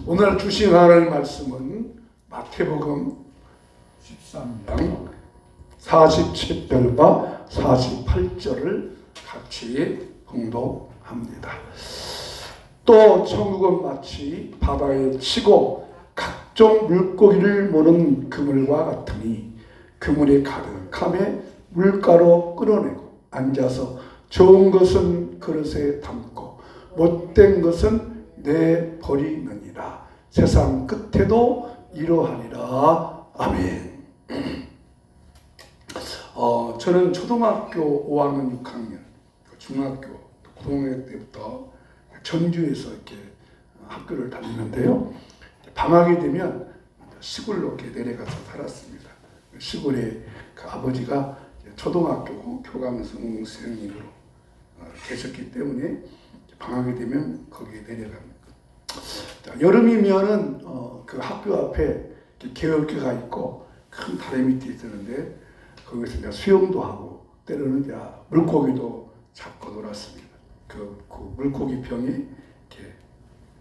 오늘 주신 하나님의 말씀은 마태복음 13장 47절과 48절을 같이 봉독합니다. 또 천국은 마치 바다에 치고 각종 물고기를 모는 그물과 같으니 그물이 가득함에 물가로 끌어내고 앉아서 좋은 것은 그릇에 담고 못된 것은 내버리느니라. 세상 끝에도 이러하리라. 아멘. 저는 초등학교 5학년 6학년 중학교 고등학교 때부터 전주에서 이렇게 학교를 다니는데요. 방학이 되면 시골로 이렇게 내려가서 살았습니다. 시골에 그 아버지가 초등학교 교감선생님으로 계셨기 때문에 방학이 되면 거기에 내려갑니다. 여름이면은 그 학교 앞에 개울가가 있고 큰 다리 밑에 있었는데 거기서 이제 수영도 하고 때로는 이제 물고기도 잡고 놀았습니다. 그 물고기 병에 이렇게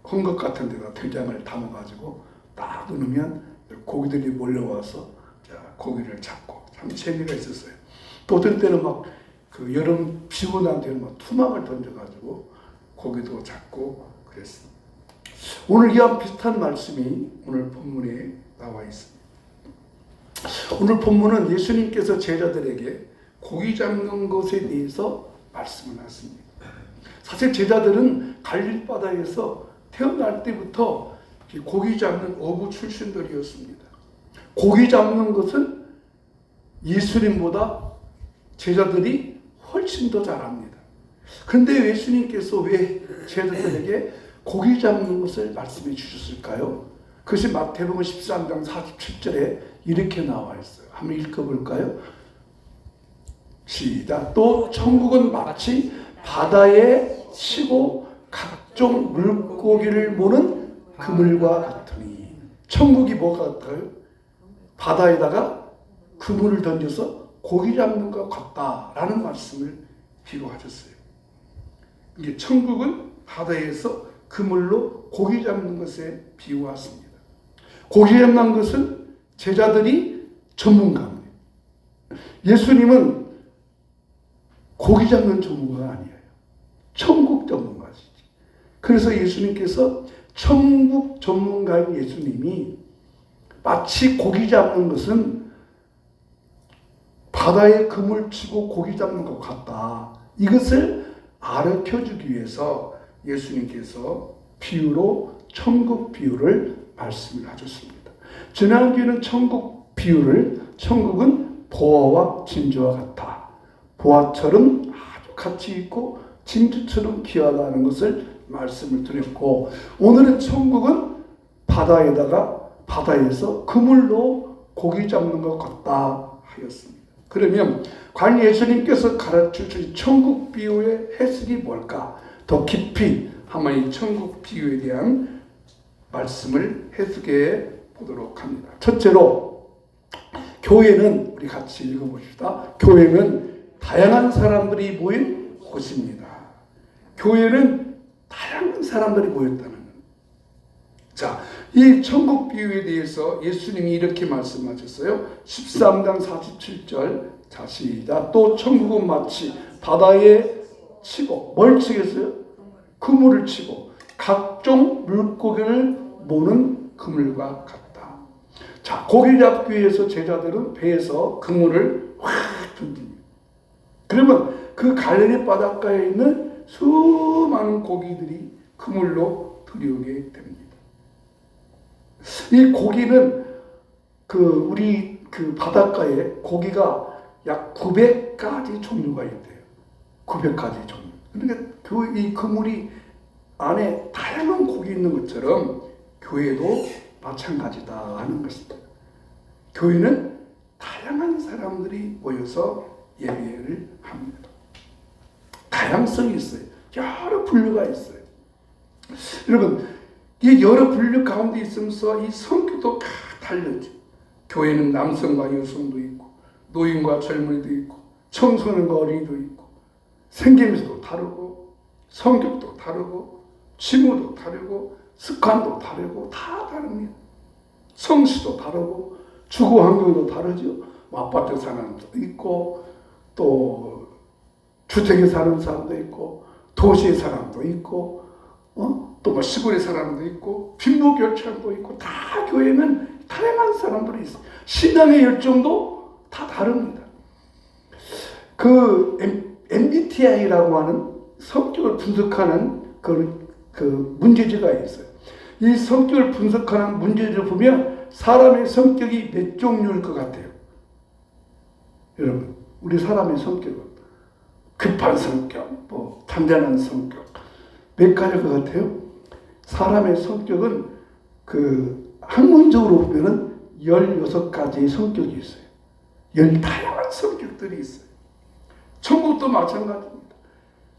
헝겊 같은 데다 대장을 담아가지고 딱 넣으면 고기들이 몰려와서 고기를 잡고 참 재미가 있었어요. 또 어떤 때는 막 그 여름 비고 난 뒤에는 막 투막을 던져가지고 고기도 잡고 그랬습니다. 오늘 이와 비슷한 말씀이 오늘 본문에 나와 있습니다. 오늘 본문은 예수님께서 제자들에게 고기 잡는 것에 대해서 말씀을 하십니다. 사실 제자들은 갈릴리 바다에서 태어날 때부터 고기 잡는 어부 출신들이었습니다. 고기 잡는 것은 예수님보다 제자들이 훨씬 더 잘합니다. 그런데 예수님께서 왜 제자들에게 고기 잡는 것을 말씀해 주셨을까요? 그것이 마태복음 13장 47절에 이렇게 나와 있어요. 한번 읽어볼까요? 시작. 또 천국은 마치 바다에 치고 각종 물고기를 모는 그물과 같으니. 천국이 뭐가 같아요? 바다에다가 그물을 던져서 고기 잡는 것 같다라는 말씀을 비유하셨어요. 이게 천국은 바다에서 그물로 고기 잡는 것에 비유했습니다. 고기 잡는 것은 제자들이 전문가입니다. 예수님은 고기 잡는 전문가가 아니에요. 천국 전문가시지. 그래서 예수님께서 천국 전문가인 예수님이 마치 고기 잡는 것은 바다에 그물 치고 고기 잡는 것 같다. 이것을 가르쳐주기 위해서 예수님께서 비유로 천국 비유를 말씀을 하셨습니다. 지난주에는 천국 비유를 천국은 보화와 진주와 같다. 보화처럼 아주 가치 있고 진주처럼 귀하다는 것을 말씀을 드렸고, 오늘은 천국은 바다에서 그물로 고기 잡는 것 같다 하였습니다. 그러면 과연 예수님께서 가르쳐주신 천국 비유의 해석이 뭘까? 더 깊이 한번 이 천국 비유에 대한 말씀을 해석해 보도록 합니다. 첫째로, 교회는 우리 같이 읽어봅시다. 교회는 다양한 사람들이 모인 곳입니다. 교회는 다양한 사람들이 모였다는 것. 자, 이 천국 비유에 대해서 예수님이 이렇게 말씀하셨어요. 13장 47절. 자, 시작. 또 천국은 마치 바다에 치고, 뭘 치겠어요? 그물을 치고 각종 물고기를 모는 그물과 같다. 자, 고기 잡기 위해서 제자들은 배에서 그물을 확 던집니다. 그러면 그 갈릴리 바닷가에 있는 수많은 고기들이 그물로 들여오게 됩니다. 이 고기는 우리 바닷가에 고기가 약 900가지 종류가 있대요. 900가지 종류. 그러니까 이 그물이 안에 다양한 고기 있는 것처럼 교회도 마찬가지다 하는 것입니다. 교회는 다양한 사람들이 모여서 예배를 합니다. 다양성이 있어요. 여러 분류가 있어요. 여러분, 이 여러 분류 가운데 있으면서 이 성격도 다 달라져. 교회는 남성과 여성도 있고, 노인과 젊은이도 있고, 청소년과 어린이도 있고, 생김새도 다르고, 성격도 다르고, 지모도 다르고, 습관도 다르고 다 다릅니다. 성씨도 다르고 주거 환경도 다르죠. 뭐 아파트 사는 사람도 있고 또 주택에 사는 사람도 있고 도시에 사는 사람도 있고 또 뭐 시골에 사는 사람도 있고 빈부격차도 있고 다 교회는 다양한 사람들이 있어요. 신앙의 열정도 다 다릅니다. 그 MBTI라고 하는 성격을 분석하는 그 문제지가 있어요. 이 성격을 분석하는 문제지를 보면 사람의 성격이 몇 종류일 것 같아요. 여러분, 우리 사람의 성격은 급한 성격, 뭐 단단한 성격 몇 가지일 것 같아요? 사람의 성격은 그 학문적으로 보면은 16가지의 성격이 있어요. 다양한 성격들이 있어요. 천국도 마찬가지입니다.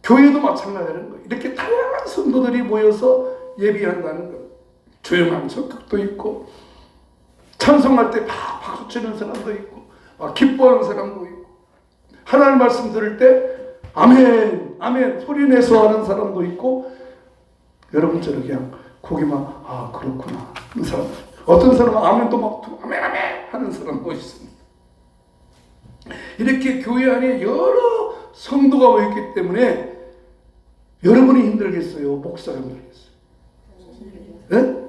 교회도 마찬가지라는 거예요. 이렇게 다양한 성도들이 모여서 예배한다는 거예요. 조용한 성격도 있고 찬송할 때 막 박수 치는 사람도 있고 막 기뻐하는 사람도 있고 하나님 말씀 들을 때 아멘 아멘 소리내서 하는 사람도 있고 여러분처럼 그냥 고기만 그렇구나 하는 사람, 어떤 사람은 아멘도 막 아멘 아멘 하는 사람도 있습니다. 이렇게 교회 안에 여러 성도가 모였기 때문에 여러분이 힘들겠어요? 목사가 힘들겠어요? 네?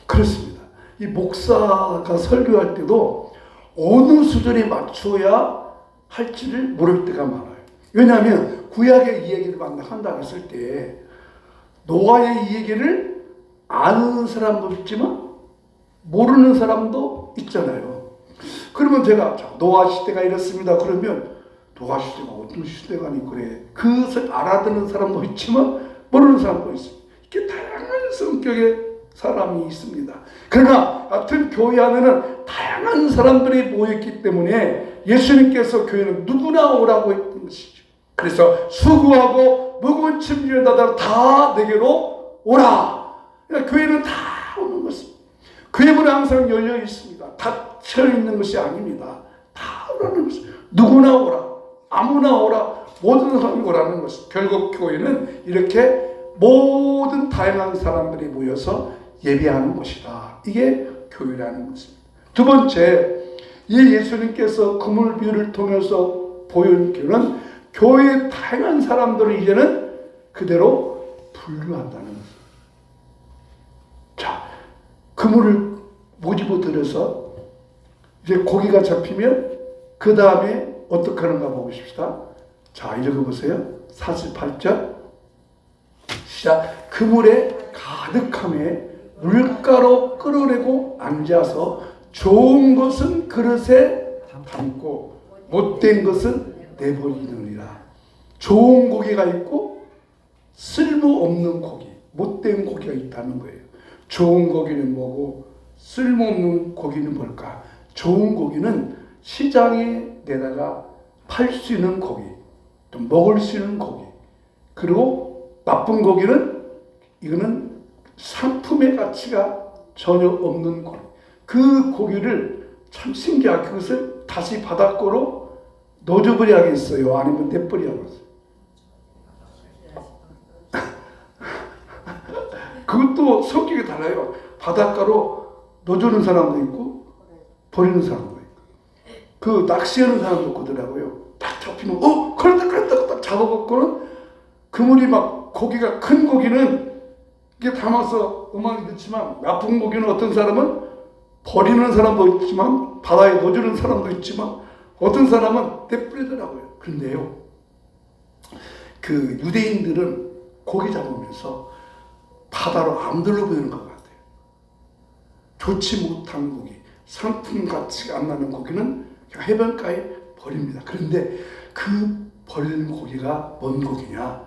그렇습니다. 이 목사가 설교할 때도 어느 수준에 맞춰야 할지를 모를 때가 많아요. 왜냐하면 구약의 이야기를 한다고 했을 때 노아의 이야기를 아는 사람도 있지만 모르는 사람도 있잖아요. 그러면 제가 노아 시대가 이렇습니다. 그러면 노아 시대가 어떤 시대가 아니 그래. 그것을 알아듣는 사람도 있지만 모르는 사람도 있습니다. 이렇게 다양한 성격의 사람이 있습니다. 그러나 같은 교회 안에는 다양한 사람들이 모였기 때문에 예수님께서 교회는 누구나 오라고 했던 것이죠. 그래서 수고하고 무거운 짐을 나다 다 내게로 오라. 그러니까 교회는 다 오는 것입니다. 교회 문은 항상 열려 있습니다. 닫혀 있는 것이 아닙니다. 다 오라는 것입니다. 누구나 오라. 아무나 오라. 모든 사람이 오라는 것입니다. 결국 교회는 이렇게 모든 다양한 사람들이 모여서 예배하는 것이다. 이게 교회라는 것입니다. 두 번째, 이 예수님께서 그물 비유를 통해서 보여준 교회는 교회의 다양한 사람들을 이제는 그대로 분류한다는 것입니다. 자, 그물을 모집어 들여서 이제 고기가 잡히면 그 다음에 어떻게 하는가 보십시다. 자, 읽어보세요. 48절 시작. 그물에 가득함에 물가로 끌어내고 앉아서 좋은 것은 그릇에 담고 못된 것은 내버리느니라. 좋은 고기가 있고 쓸모없는 고기, 못된 고기가 있다는 거예요. 좋은 고기는 뭐고 쓸모없는 고기는 뭘까? 좋은 고기는 시장에 내다가 팔 수 있는 고기, 또 먹을 수 있는 고기, 그리고 나쁜 고기는 이거는 상품의 가치가 전혀 없는 고기. 그 고기를 참 신기하게 그것을 다시 바닷고로 넣어버려야겠어요? 아니면 내버려야겠어요? 그것도 성격이 달라요. 바닷가로 넣어주는 사람도 있고 버리는 사람도 있고. 그 낚시하는 사람도 있더라고요. 딱 잡히면 그랬다 딱 잡아먹고는 그물이 막 고기가 큰 고기는 이게 담아서 음악에 넣지만 나쁜 고기는 어떤 사람은 버리는 사람도 있지만 바다에 넣어주는 사람도 있지만 어떤 사람은 내버리더라고요. 그런데요, 그 유대인들은 고기 잡으면서 바다로 안 들러보이는 것 같아요. 좋지 못한 고기, 상품 가치가 안 나는 고기는 해변가에 버립니다. 그런데 그 버리는 고기가 뭔 고기냐?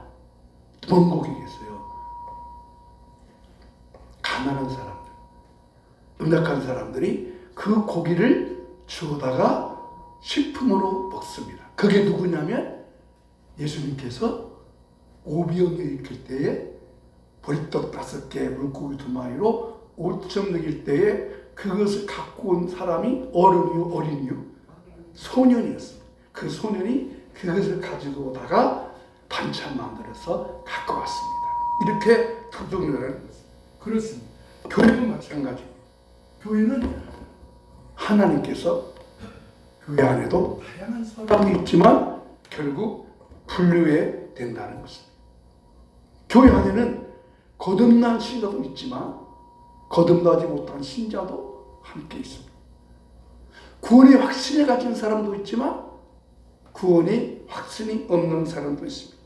뭔 고기겠어요? 가난한 사람들, 음락한 사람들이 그 고기를 주워다가 식품으로 먹습니다. 그게 누구냐면 예수님께서 오병이어 있을 때에 보리떡 5개, 물고기 2마리로 5천 먹일 때에 그것을 갖고 온 사람이 어린이요? 소년이었습니다. 그 소년이 그것을 가지고 오다가 반찬 만들어서 갖고 왔습니다. 이렇게 급등이라는 것입니다. 그렇습니다. 교회는 마찬가지입니다. 교회는 하나님께서 교회 안에도 다양한 사람이 있지만 결국 분류해 된다는 것입니다. 교회 안에는 거듭난 신자도 있지만 거듭나지 못한 신자도 함께 있습니다. 구원의 확신을 가진 사람도 있지만 구원의 확신이 없는 사람도 있습니다.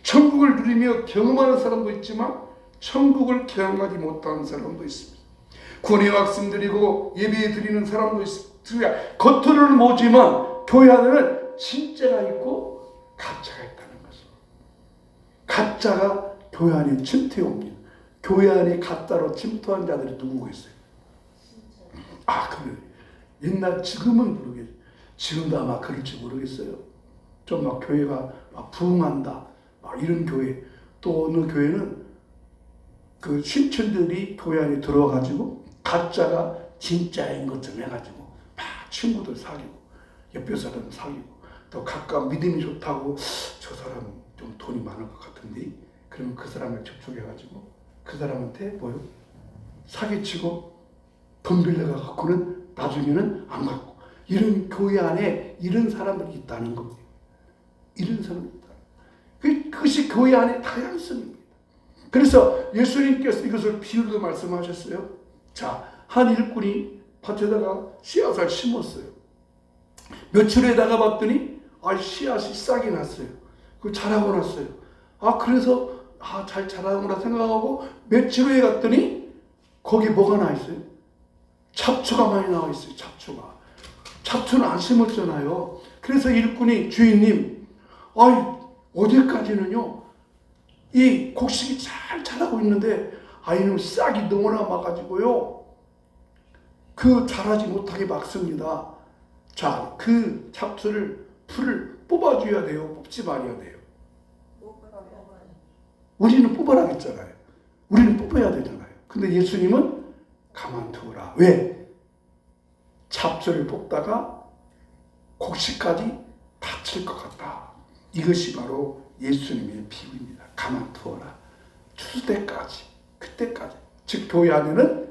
천국을 누리며 경험하는 사람도 있지만 천국을 경험하지 못하는 사람도 있습니다. 구원의 확신 드리고 예배 드리는 사람도 있습니다. 겉으로는 모지만 교회 안에는 진짜가 있고 가짜가 있다는 것입니다. 가짜가 교회 안에 침투해 옵니다. 교회 안에 가짜로 침투한 자들이 누구가 있어요? 그래요. 옛날 지금은 모르겠어요. 지금도 아마 그럴지 모르겠어요. 좀 막 교회가 막 부흥한다. 막 이런 교회. 또 어느 교회는 그 신천들이 교회 안에 들어와가지고 가짜가 진짜인 것처럼 해가지고 막 친구들 사귀고 옆에 사람 사귀고 또 각각 믿음이 좋다고 저 사람 좀 돈이 많을 것 같은데 그러면 그 사람을 접촉해가지고 그 사람한테 뭐요? 사기치고 돈 빌려가 갖고는 나중에는 안 갖고 이런 교회 안에 이런 사람들이 있다는 겁니다. 이런 사람이 있다. 그것이 교회 안에 다양성입니다. 그래서 예수님께서 이것을 비유로 말씀하셨어요. 자, 한 일꾼이 밭에다가 씨앗을 심었어요. 며칠 후에 나가봤더니 씨앗이 싹이 났어요. 그 자라고 났어요. 그래서 잘 자라는구나 생각하고 며칠 후에 갔더니 거기 뭐가 나 있어요? 잡초가 많이 나와 있어요. 잡초는 안 심었잖아요. 그래서 일꾼이 주인님, 어디까지는요 이 곡식이 잘 자라고 있는데 이놈 싹이 너무나 막아가지고요 그 자라지 못하게 막습니다. 자, 그 잡초를 풀을 뽑아줘야 돼요? 뽑지 말아야 돼요? 우리는 뽑으라 했잖아요. 우리는 뽑아야 되잖아요. 근데 예수님은 가만두어라. 왜? 잡초를 뽑다가 곡식까지 다칠 것 같다. 이것이 바로 예수님의 비유입니다. 가만두어라. 추수 때까지, 그때까지. 즉 교회 안에는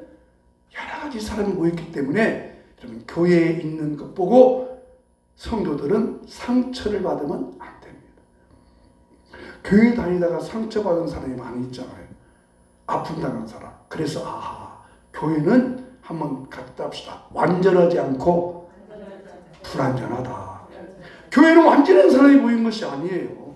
여러 가지 사람이 모였기 때문에 여러분 교회에 있는 것 보고 성도들은 상처를 받으면 안 됩니다. 교회 다니다가 상처받은 사람이 많이 있잖아요. 아픔 당한 사람. 그래서 교회는 한번 갔다 합시다. 완전하지 않고 불완전하다. 교회는 완전한 사람이 모인 것이 아니에요.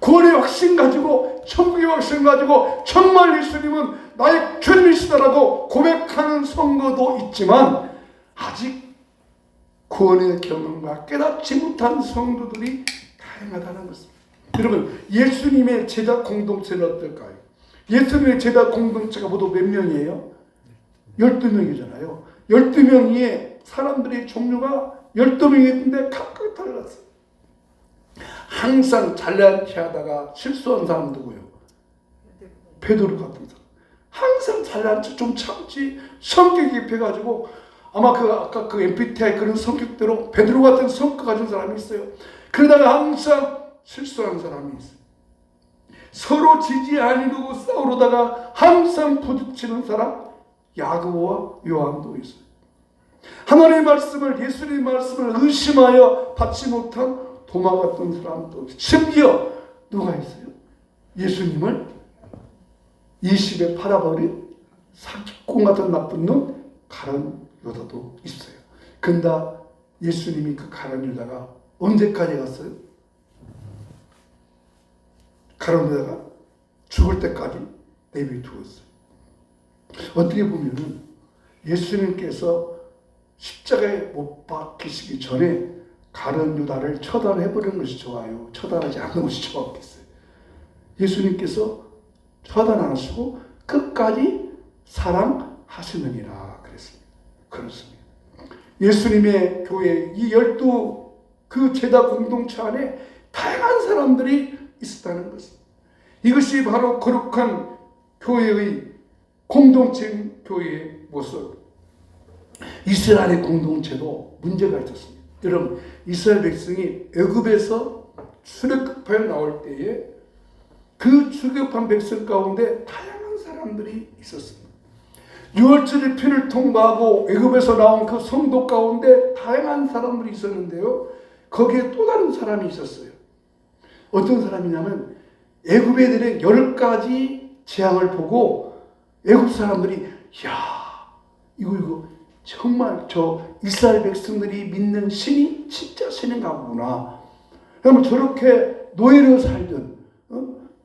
구원의 확신 가지고 천국의 확신 가지고 정말 예수님은 나의 주님이시다라고 고백하는 성도도 있지만 아직 구원의 경험과 깨닫지 못한 성도들이 다양하다는 것입니다. 여러분 예수님의 제자 공동체는 어떨까요? 예수님의 제자 공동체가 모두 몇 명이에요? 12명이잖아요. 12명의 사람들의 종류가 12명이었는데 각각 달랐어요. 항상 잘난 체 하다가 실수한 사람 누구예요? 베드로 같은 사람. 항상 잘난 체 좀 참지 성격이 급해가지고 아마 아까 그 MBTI 그런 성격대로 베드로 같은 성격 가진 사람이 있어요. 그러다가 항상 실수하는 사람이 있어요. 서로 지지 아니고 싸우다가 항상 부딪히는 사람 야고보와 요한도 있어요. 하나님의 말씀을 예수님의 말씀을 의심하여 받지 못한 도마 같은 사람도 심지어 누가 있어요? 예수님을 20에 팔아버린 사기꾼 같은 나쁜 놈 가룟 유다도 있어요. 근데 예수님이 그 가룟 유다가 언제까지 갔어요? 가룟 유다가 죽을 때까지 내비두었어요. 어떻게 보면은 예수님께서 십자가에 못 박히시기 전에 가룟 유다를 처단해버리는 것이 좋아요? 처단하지 않는 것이 좋았겠어요? 예수님께서 처단 안 하시고 끝까지 사랑하시느니라 그랬습니다. 그렇습니다. 예수님의 교회 이 12 그 제자 공동체 안에 다양한 사람들이 있었다는 것입니다. 이것이 바로 거룩한 교회의 공동체인 교회의 모습. 이스라엘의 공동체도 문제가 있었습니다. 여러분 이스라엘 백성이 애굽에서 출애굽하여 나올 때에 그 추격한 백성 가운데 다양한 사람들이 있었습니다. 유월절의 피를 통과하고 애굽에서 나온 그 성도 가운데 다양한 사람들이 있었는데요. 거기에 또 다른 사람이 있었어요. 어떤 사람이냐면 애굽 애들의 10가지 재앙을 보고 애굽 사람들이 야 이거 정말 저 이스라엘 백성들이 믿는 신이 진짜 신인가 보구나. 그러면 저렇게 노예로 살던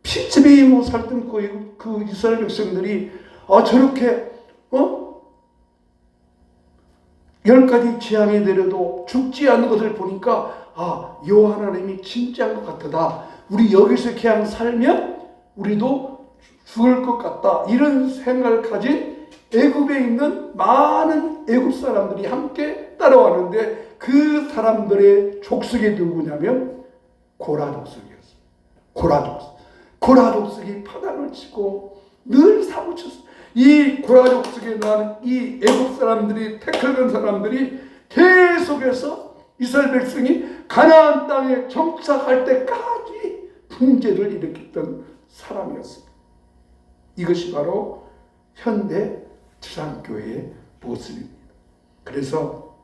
피치베이로 살던 그 이스라엘 백성들이 저렇게 10가지 재앙에 내려도 죽지 않는 것을 보니까 여호와 하나님이 진짜인 것 같다. 우리 여기서 그냥 살면 우리도 죽을 것 같다. 이런 생각을 가진 애굽에 있는 많은 애굽 사람들이 함께 따라왔는데 그 사람들의 족속이 누구냐면 고라 족속이었어요. 고라 족속이 파단을 치고 늘 사고쳤어요. 이 고라 족속에 나는 이 애굽 사람들이 택하는 사람들이 계속해서 이스라엘 백성이 가나안 땅에 정착할 때까지 문제를 일으켰던 사람이었습니다. 이것이 바로 현대 지상교회의 모습입니다. 그래서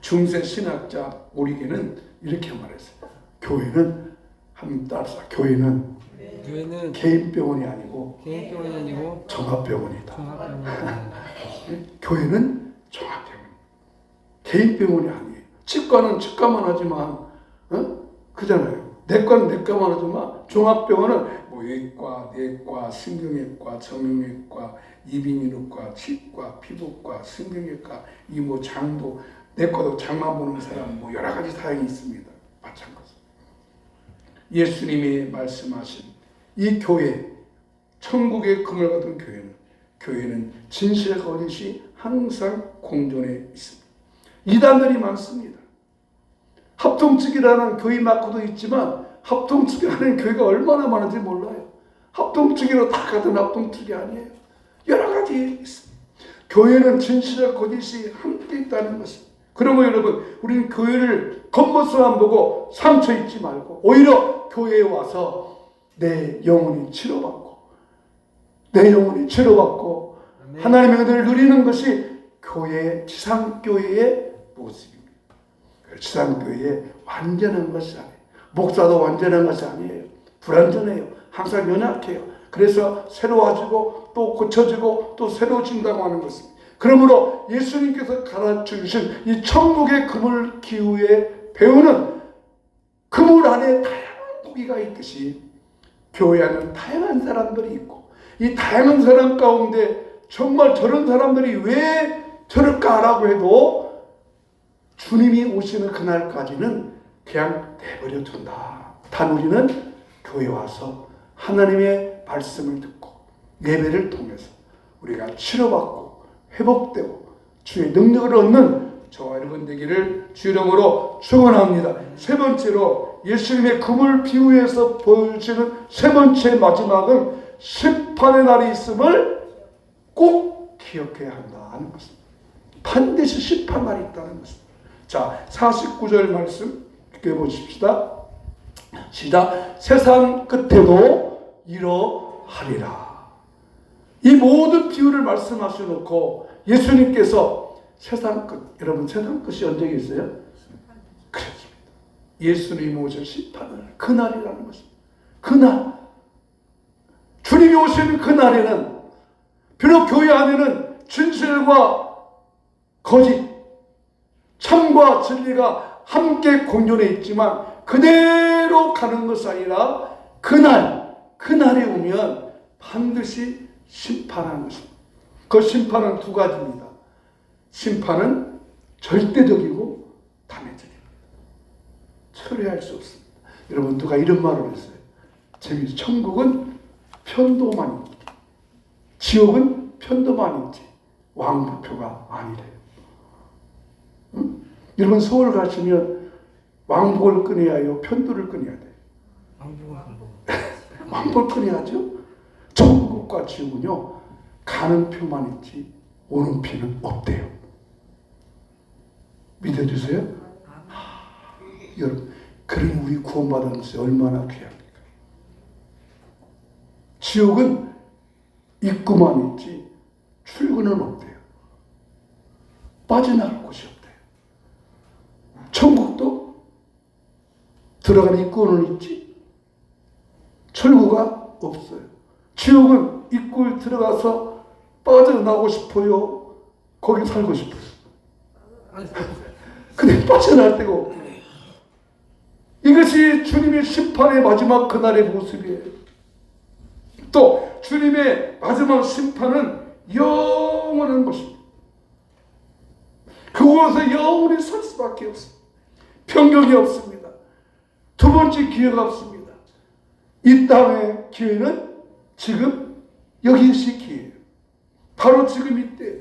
중세 신학자 오리게는 이렇게 말했어요. 교회는 한번 따라서 교회는 개인병원이 아니고 종합병원이다. 교회는 종합병원. 개인병원이 아니에요. 치과는 치과만 하지만 그잖아요. 내과는 내과만 하지만 종합병원은 뭐 외과, 내과, 신경외과, 정형외과, 이비인후과, 치과, 피부과, 신경외과, 이모 장도, 내과도 장만 보는 사람 뭐 여러 가지 사양이 있습니다. 마찬가지. 예수님이 말씀하신 이 교회, 천국의 금을 거둔 교회는 진실의 거짓이 항상 공존해 있습니다. 이단들이 많습니다. 합동측이라는 교회 마크도 있지만 합동측이라는 교회가 얼마나 많은지 몰라요. 합동측으로 다 가던 합동측이 아니에요. 여러 가지 있습니다. 교회는 진실과 거짓이 함께 있다는 것입니다. 그러면 여러분, 우리는 교회를 겉모습만 보고 상처 입지 말고 오히려 교회에 와서 내 영혼이 치료받고 하나님의 은혜를 누리는 것이 지상교회의 모습입니다. 지상교회의 완전한 것이 아니에요. 목사도 완전한 것이 아니에요. 불완전해요. 항상 연약해요. 그래서 새로워지고 또 고쳐지고 또 새로워진다고 하는 것입니다. 그러므로 예수님께서 가르쳐 주신 이 천국의 그물 기후에 배우는 그물 안에 다양한 고기가 있듯이 교회 안에는 다양한 사람들이 있고 이 다양한 사람 가운데 정말 저런 사람들이 왜 저럴까라고 해도 주님이 오시는 그날까지는 그냥 내버려 둔다. 단 우리는 교회 와서 하나님의 말씀을 듣고 예배를 통해서 우리가 치료받고 회복되고 주의 능력을 얻는 저와 여러분 되기를 주 이름으로 축원합니다. 세 번째로 예수님의 그물 비유에서 보여주시는 세 번째 마지막은 심판의 날이 있음을 꼭 기억해야 한다는 것입니다. 반드시 심판 날이 있다는 것입니다. 자, 49절 말씀 읽어보십시다. 시작. 세상 끝에도 이러하리라. 이 모든 비유를 말씀하셔놓고 예수님께서 세상 끝, 여러분 세상 끝이 언제 있어요? 그렇습니다. 예수님이 오실 심판은 그날이라는 것입니다. 그날 주님이 오시는 그날에는 비록 교회 안에는 진실과 거짓, 참과 진리가 함께 공존해 있지만 그대로 가는 것이 아니라 그날에 오면 반드시 심판하는 것입니다. 그 심판은 두 가지입니다. 심판은 절대적이고 단회적입니다. 철회할 수 없습니다. 여러분 누가 이런 말을 했어요. 재미있어요. 천국은 편도만 있지 지옥은 편도만 있지 왕복표가 아니래요. 응? 여러분 서울 가시면 왕복을 끊어야 해요? 편도를 끊어야 돼요? 왕복을 끊어야죠. 천국과 지옥은요 가는 표만 있지 오는 표는 없대요. 믿어주세요? 여러분 그러니 우리 구원받은 것이 얼마나 귀합니까? 지옥은 입구만 있지 출구는 없대요. 빠져나갈 곳이 없대요. 천국도 들어가는 입구는 있지 출구가 없어요. 지옥은 입구에 들어가서 빠져나오고 싶어요? 거기 살고 싶어요? 근데 빠져나갈 데가 없대요. 이것이 주님의 심판의 마지막 그날의 모습이에요. 또 주님의 마지막 심판은 영원한 것입니다. 그곳에 영원히 설 수밖에 없습니다. 변경이 없습니다. 두 번째 기회가 없습니다. 이 땅의 기회는 지금 여기시 기회예요. 바로 지금 이때.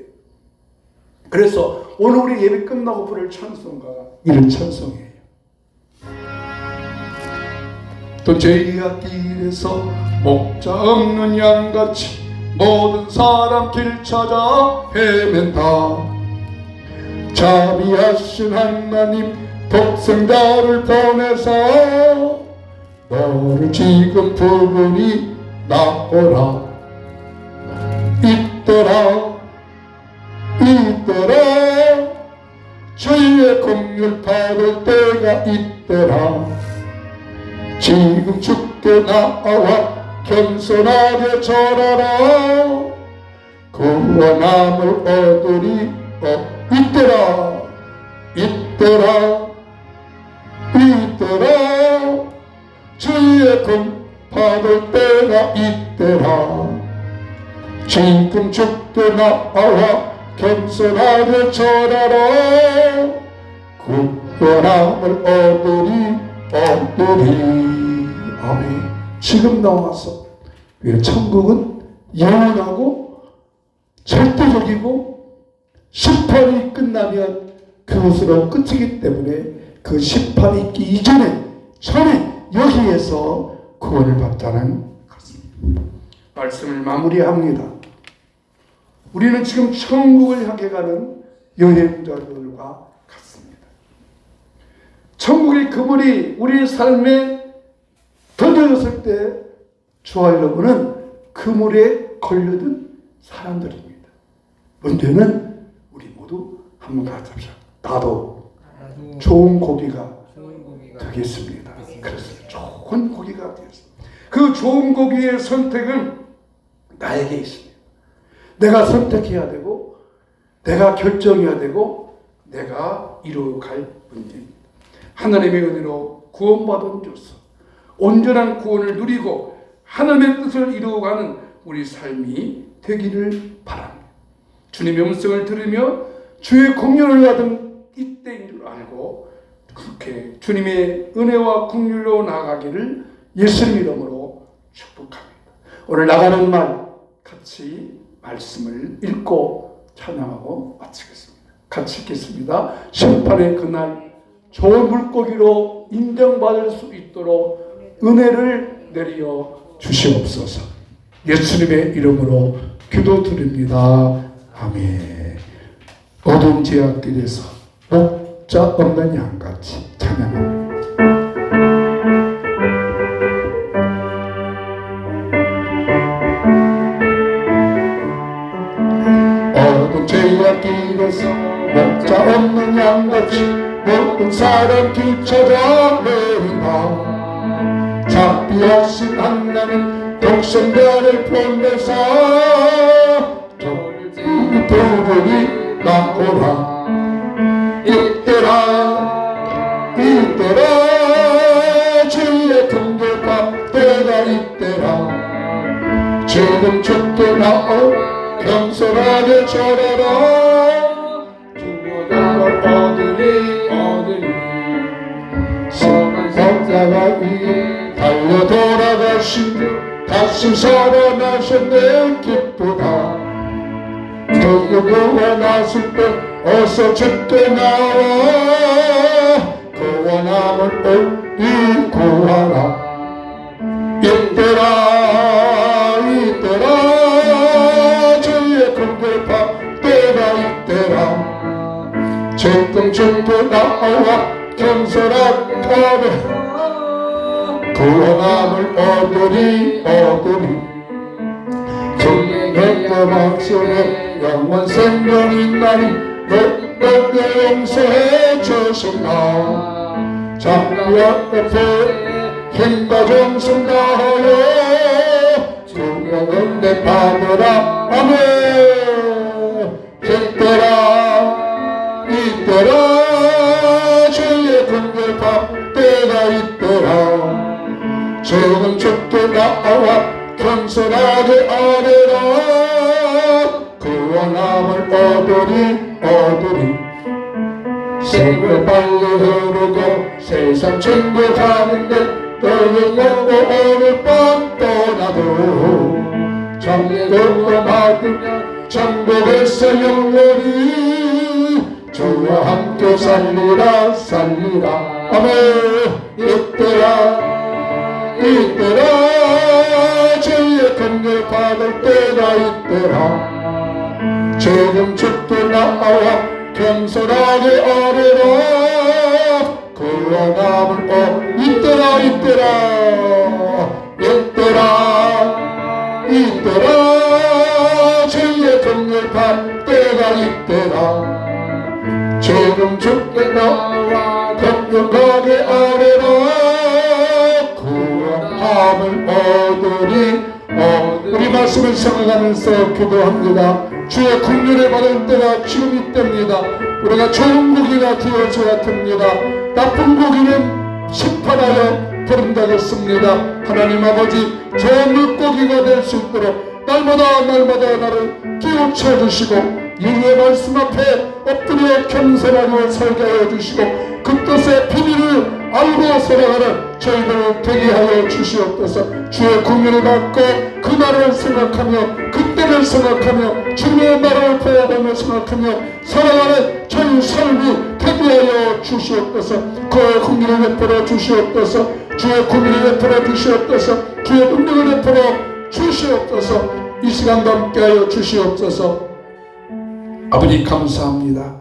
그래서 오늘 우리 예배 끝나고 부를 찬송가가 이런 찬송이에요. 또 죄악 길에서 목자 없는 양같이 모든 사람 길 찾아 헤맨다. 자비하신 하나님 독생자를 보내서 너를 지금 부르니 나오라. 있더라 주의 긍휼 받을 때가 있더라. 지금 주께 나와 겸손하게 절하라. 구원함을 얻으리. 있더라 주의 긍휼 받을 때가 있더라. 지금 주께 나와 겸손하게 절하라. 구원함을 얻으리. 아멘. 지금 나와서 천국은 영원하고 절대적이고 심판이 끝나면 그것으로 끝이기 때문에 그 심판이 있기 전에 여기에서 구원을 받자는 것입니다. 말씀을 마무리합니다. 우리는 지금 천국을 향해 가는 여행자들과 같습니다. 천국의 그물이 우리 삶에 던져졌을 때 저와 여러분은 그물에 걸려든 사람들입니다. 문제는 우리 모두 한번 가르쳐보자. 나도 좋은 고기가 되겠습니다. 그래서 좋은 고기가 되겠습니다. 그 좋은 고기의 선택은 나에게 있습니다. 내가 선택해야 되고 내가 결정해야 되고 내가 이루어갈 문제입니다. 하나님의 은혜로 구원받은 자로서 온전한 구원을 누리고 하나님의 뜻을 이루어가는 우리 삶이 되기를 바랍니다. 주님의 음성을 들으며 주의 공연을 받은 이때인 줄 알고 그렇게 주님의 은혜와 긍휼로 나아가기를 예수님 이름으로 축복합니다. 오늘 나가는 말 같이 말씀을 읽고 찬양하고 마치겠습니다. 같이 읽겠습니다. 심판의 그날 좋은 물고기로 인정받을 수 있도록 은혜를 내려 주시옵소서. 예수님의 이름으로 기도드립니다. 아멘. 어두운 제약길에서 목자 없는 양같이 찬양합니다. 어두운 제약길에서 목자 없는 양같이 모든 사람 길 찾아 헤맨다. 자비하신 하나님 독생자를 보내서 저를 부르니 나오라. 있더라 주의 긍휼 받을 때가 있더라. 지금 주께 나와 겸손하게 절하라. 구원함을 얻으리 선한 성자가 이 달려 돌아가신 주 다시 살아나셨네. 기쁘다. 저녁 구원하실 때 어서 주께 나와 구원함을 얻기 구하라. 있더라 주의 긍휼 받을 때가 있더라. 지금 주께 나와 겸손하게 구원함을 얻으리. 주의 막성에 영원 생명인나니 너의 용서해 주신다. 장벽 옆에 힘과 정성 다하여 주의 은혜 받으라. 아멘. 이때라 주의 긍휼 받을 때가 있더라. 조금 좁게 나와 겸손하게 아뢰라. 그와 남을 얻으리. 세월 빨리 흐르고 세상 천국하는데 너희 영고 오늘 밤 떠나도 천국을 받으면 천국에서 영원히 주와 함께 살리라. 아멘. 이때라 주의 긍휼 받을 때가 있더라. 조금 좁게 나와 겸손하게 아뢰라. 그와 남을 이때라 주의 긍휼 받을 때가 있더라. 조금 좁게 나와 겸손하게 아뢰라. 함을 얻으리. 우리 말씀을 생각하면서 기도합니다. 주의 긍휼을 받을 때가 지금 이때입니다. 우리가 좋은 고기가 되어줘야 됩니다. 나쁜 고기는 심판하여 버린다겠습니다. 하나님 아버지, 좋은 물고기가 될 수 있도록 날마다 나를 깨우쳐 주시고 주의 말씀 앞에 엎드려 겸손하게 살게 하여 주시고 그 뜻의 비밀을 알고 살아가는 저희들 되게 하여 주시옵소서. 주의 긍휼을 받고 그날을 생각하며 그때를 생각하며 주님의 나라를 보아가며 생각하며 살아가는 저희 삶이 되게 하여 주시옵소서. 그의 긍휼을 베풀어 주시옵소서. 주의 긍휼을 베풀어 주시옵소서. 주의 능력을 베풀어 주시옵소서. 이 시간도 함께 하여 주시옵소서. 아버지 감사합니다.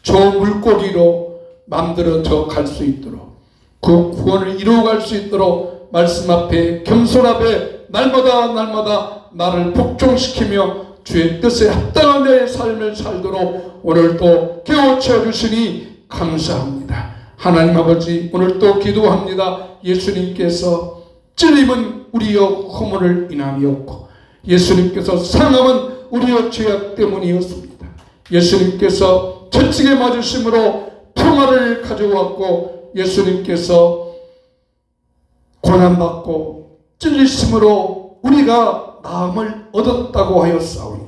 좋은 물고기로 만들어져 갈 수 있도록 그 구원을 이루어갈 수 있도록 말씀 앞에 겸손 앞에 날마다 나를 복종시키며 주의 뜻에 합당한 내 삶을 살도록 오늘도 깨우쳐 주시니 감사합니다. 하나님 아버지, 오늘도 기도합니다. 예수님께서 찔림은 우리의 허물을 인함이었고 예수님께서 상함은 우리의 죄악 때문이었습니다. 예수님께서 채찍에 맞으심으로 평화를 가져왔고 예수님께서 고난받고 찔리심으로 우리가 나음을 얻었다고 하였사오니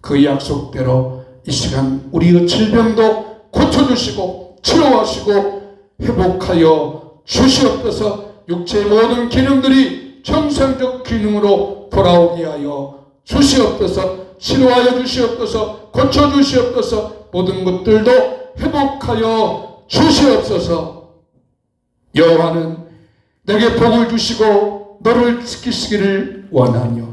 그 약속대로 이 시간 우리의 질병도 고쳐주시고 치료하시고 회복하여 주시옵소서. 육체의 모든 기능들이 정상적 기능으로 돌아오게 하여 주시옵소서. 치료하여 주시옵소서. 고쳐주시옵소서. 모든 것들도 회복하여 주시옵소서. 여호와는 내게 복을 주시고 너를 지키시기를 원하며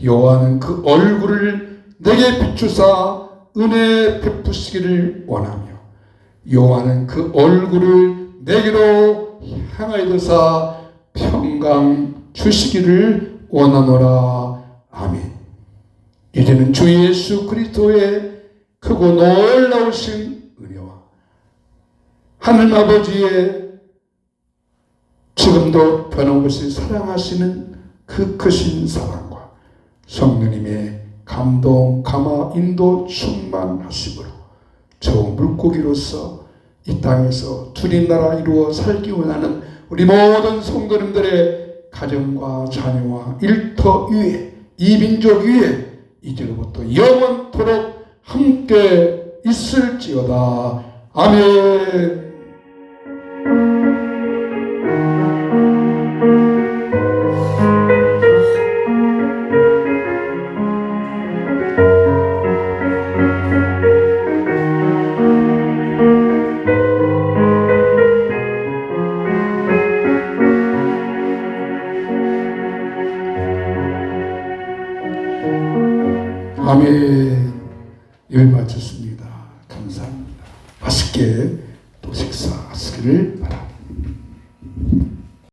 여호와는 그 얼굴을 내게 비추사 은혜 베푸시기를 원하며 여호와는 그 얼굴을 내게로 향하여서 평강 주시기를 원하노라. 아멘. 이제는 주 예수 그리스도의 크고 놀라우신 은혜와 하늘 아버지의 지금도 변함없이 사랑하시는 그 크신 사랑과 성령님의 감동, 감화, 인도 충만하심으로 저 물고기로서 이 땅에서 주님 나라 이루어 살기 원하는 우리 모든 성도님들의 가정과 자녀와 일터 위에 이 민족 위에 이제로부터 영원토록 함께 있을지어다. 아멘. 아멘. 예배 마쳤습니다. 감사합니다. 맛있게